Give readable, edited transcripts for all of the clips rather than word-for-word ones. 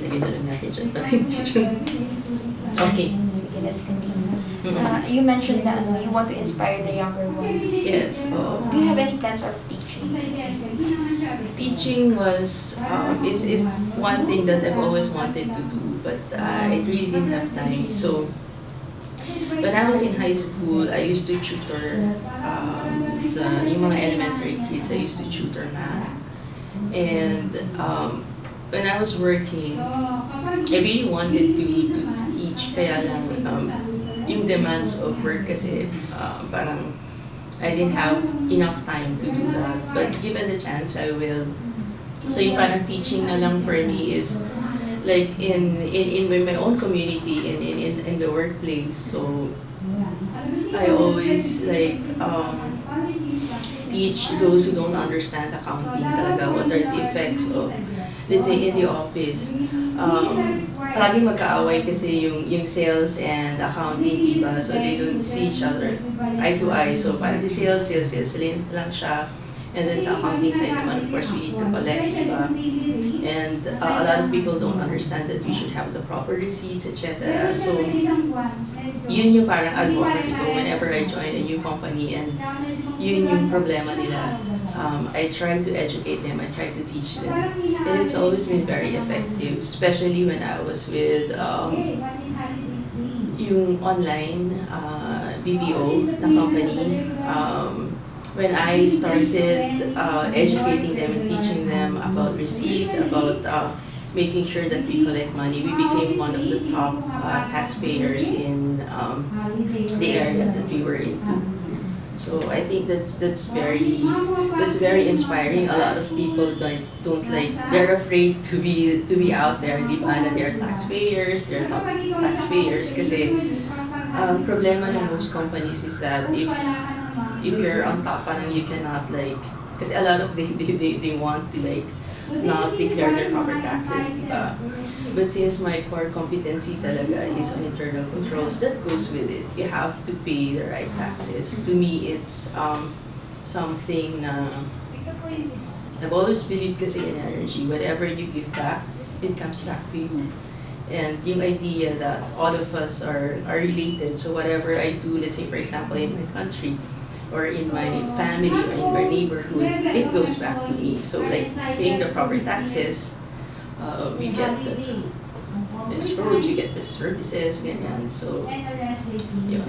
Tigil na lang natin dyan. Okay. Sige, let's continue. You mentioned that you want to inspire the younger ones. Yes. Do you have any plans of teaching? Teaching was is one thing that I've always wanted to do, but I really didn't have time. So when I was in high school, I used to tutor yung mga elementary kids. I used to tutor math, and when I was working, I really wanted to teach. Kaya lang yung demands of work kasi parang I didn't have enough time to do that. But given the chance, I will. So yung parang teaching na lang for me is like in my own community, in the workplace. So I always like teach those who don't understand accounting talaga, what are the effects of, let's say, in the office. Palaging magkaaway kasi yung sales and accounting, diba? So they don't see each other eye to eye. So parang si sales lang siya. And then sa accounting side naman, of course, we need to collect, diba? And a lot of people don't understand that we should have the proper receipts, etc. So yun yung parang advocacy ko whenever I join a new company, and yun yung problema nila. I try to educate them, I try to teach them. And it's always been very effective, especially when I was with yung online BPO na company. When I started educating them and teaching them about receipts, about making sure that we collect money, we became one of the top taxpayers in the area that we were into. So I think that's very inspiring. A lot of people don't like, they're afraid to be out there, di ba, na they're taxpayers, they're top taxpayers. Kasi problema ng most companies is that if you're on top, parang you cannot like, kasi a lot of they want to like not declare their proper taxes, di ba? But since my core competency talaga is on internal controls, that goes with it. You have to pay the right taxes. To me, it's something na I've always believed kasi in energy. Whatever you give back, it comes back to you. And yung idea that all of us are related. So whatever I do, let's say for example in my country, or in my family, or in my neighborhood, it goes back to me. So like paying the proper taxes, we get the best roads, we get best services, ganyan. So, yeah.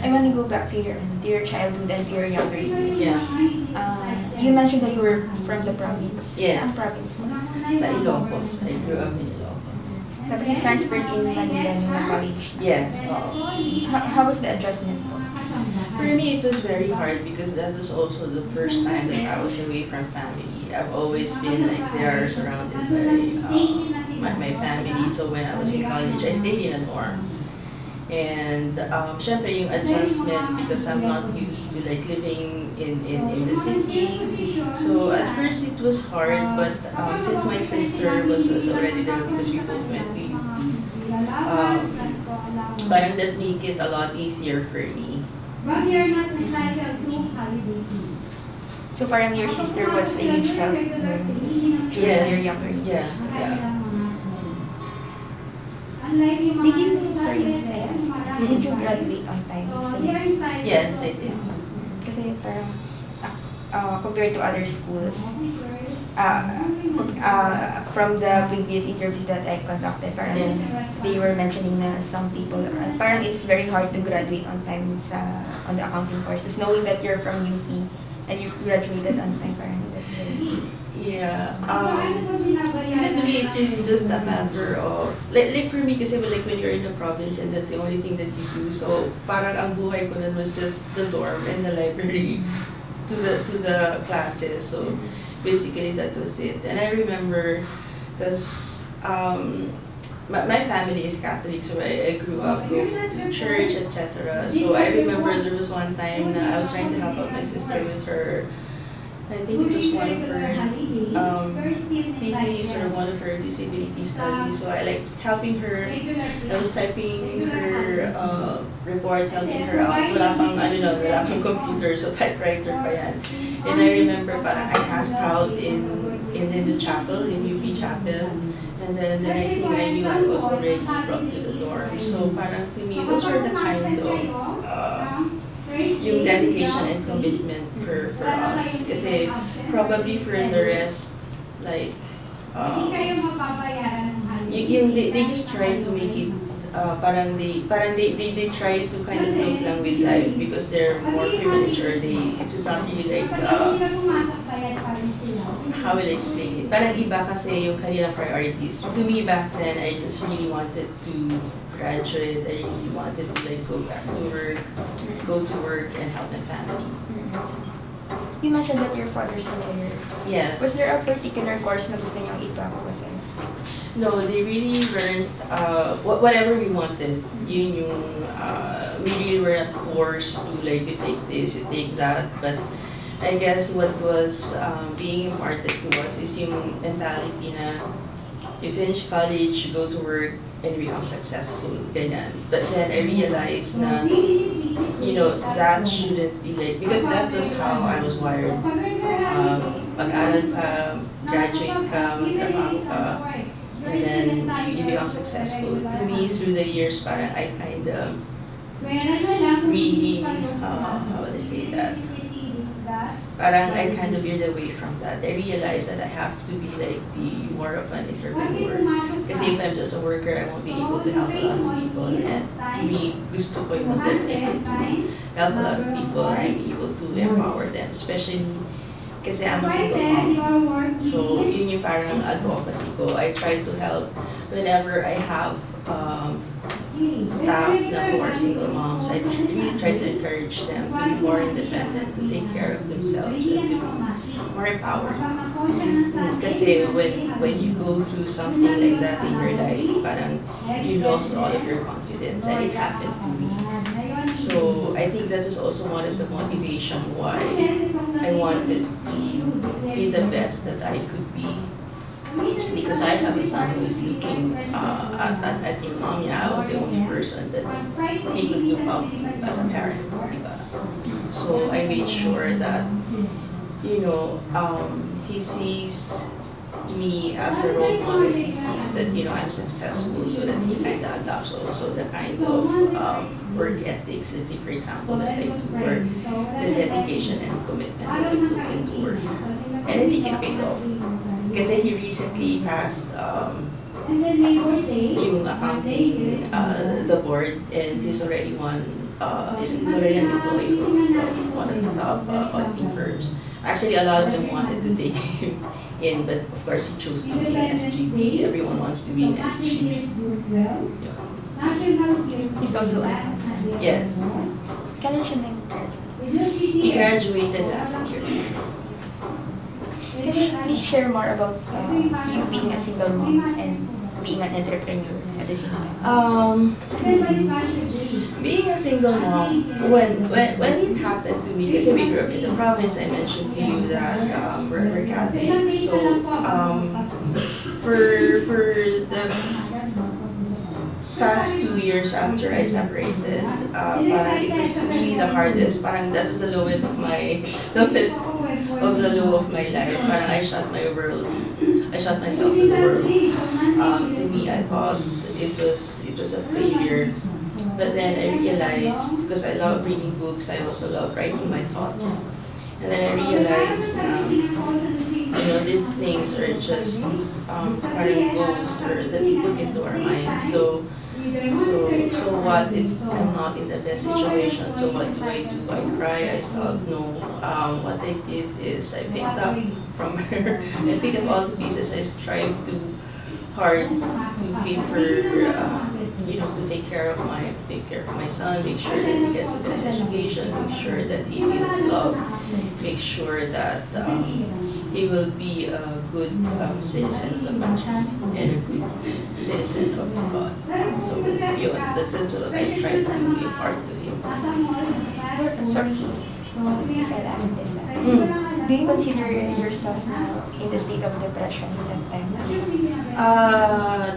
I want to go back to your childhood and to your younger years. Yeah. You mentioned that you were from the province. Yes. Saan province mo? Sa Ilocos. I grew up in Ilocos. Tapos you transferred in Manila nung college. Yes. How was the adjustment po? For me, it was very hard because that was also the first time that I was away from family. I've always been like there, surrounded by my family. So when I was in college, I stayed in a dorm. And syempre yung adjustment, because I'm not used to like living in the city. So at first it was hard, but since my sister was already there because we both went to UP, parang that make it a lot easier for me. So parang your sister was a huge help during your younger years. Yeah. Did you, sorry if I ask, did you graduate on time? Yes, I did. Kasi parang compared to other schools, from the previous interviews that I conducted, parang they were mentioning na some people, parang it's very hard to graduate on time on the accounting courses, knowing that you're from UP and you graduated on time, parang that's very... Yeah. Kasi to me, it's just a matter of, like for me, kasi like when you're in the province and that's the only thing that you do, so parang ang buhay ko nun was just the dorm and the library to the classes. So basically that was it. And I remember, because my family is Catholic, so I grew up going to church, etc. So I remember there was one time I was trying to help out my sister with her, I think it was one of her thesis or one of her feasibility studies. So I like helping her. I was typing her report, helping her out. Wala pang, ano nun, wala pang computer, so typewriter pa yan. And I remember parang I passed out in the chapel, in UP Chapel. And then the next thing I knew, I was already brought to the dorm. So parang to me, those were the kind of yung dedication and commitment for us. Kasi probably for the rest, like, they just try to make it, parang they try to kind of float lang with life because they're more privileged or it's not really like, how will I explain it? Parang iba kasi yung kanilang priorities. To me back then, I just really wanted to graduate. I really wanted to like go to work and help my family. You mentioned that your father's a lawyer. Yes. Was there a particular course na gusto niyang ipapakasin? No, they really weren't, whatever we wanted. Yun yung, we really weren't forced to like, you take this, you take that. But I guess what was being imparted to us is yung mentality na you finish college, you go to work, and become successful, ganyan. But then I realized na, you know, that shouldn't be like, because that was how I was wired. Pag-aral ka, graduate ka, magtrabaho ka, and then you become successful. To me, through the years, parang I kind of really, how would I say that? Parang I kind of veered away from that. I realized that I have to be more of an entrepreneur. Because if I'm just a worker, I won't be able to help a lot of people. And to me, gusto ko yung that I can help a lot of people. I'm able to empower them, especially kasi I'm a single mom. So yun yung parang advocacy ko. I try to help whenever I have staff who are single moms. I really try to encourage them to be more independent, to take care of themselves, and to be more empowered. Kasi when you go through something like that in your life, parang you lost all of your confidence, and it happened to me. So I think that was also one of the motivation why I wanted to be the best that I could be. Because I have a son who is looking at your mom. Yeah, I was the only person that he could look up to as a parent. Diba? So I made sure that, you know, he sees me as a role model. He sees that, you know, I'm successful, so that he kind of adopts also the kind of work ethics, that for example, that I do work, the dedication and commitment that I put into work. And I think it paid off. Kasi he recently passed yung accounting, the board, and he's already already an employee of one of the top auditing firms. Actually, a lot of them wanted to take him in, but of course he chose to be in SGB. Everyone wants to be in SGB. Yeah. He's also a Yes. Kailan siya nag-graduate? He graduated last year. Can you please share more about you being a single mom and being an entrepreneur at the same time? Being a single mom, when it happened to me, because we grew up in the province, I mentioned to you that we're Catholic. So for the past 2 years after I separated, parang it was really the hardest. Parang that was the lowest of the low of my life. Parang I shut myself to the world. To me, I thought it was a failure. But then I realized, because I love reading books, I also love writing my thoughts. And then I realized, you know, these things are just parang ghosts that we put into our minds. So what? I'm not in the best situation. So what do? I cry, I sob. No. What I did is I picked up from her. I picked up all the pieces. I tried hard to feed for, you know, to take care of my son. Make sure that he gets the best education. Make sure that he feels loved. Make sure that he will be a good citizen of the country and a good citizen of God. So, that's what I try to impart to him. Sorry if I'll ask this. Do you consider yourself now in the state of depression at that time?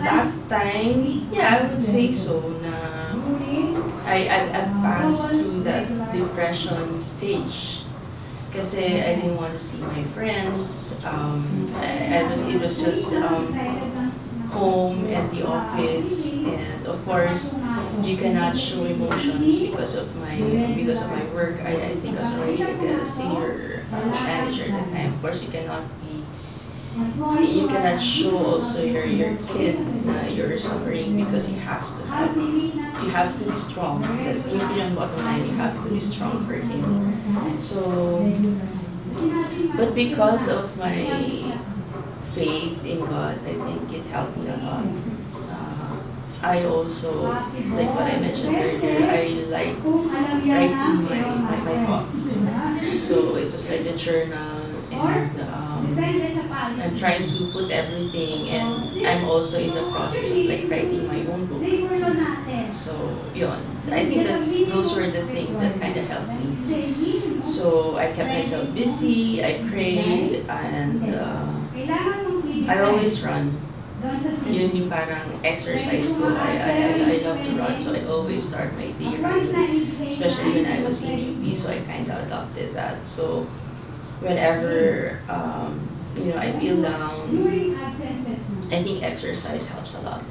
That time, yeah, I would say so na I passed through that depression stage. Kasi I didn't want to see my friends. It was just home and the office, and of course you cannot show emotions because of my work. I think I was already like a senior manager at the time. Of course you cannot show also your kid you're suffering, because you have to be strong. That yung bottom line, you have to be strong for him. So, but because of my faith in God, I think it helped me a lot. I also, like what I mentioned earlier, I like writing my thoughts. So it was like a journal, and I'm trying to put everything, and I'm also in the process of like writing my own book. So yun, I think those were the things that kind of helped me. So I kept myself busy, I prayed, and I always run. Yun yung parang exercise ko. I love to run, so I always start my day running, especially when I was in UP, so I kind of adopted that. So whenever I feel down, I think exercise helps a lot.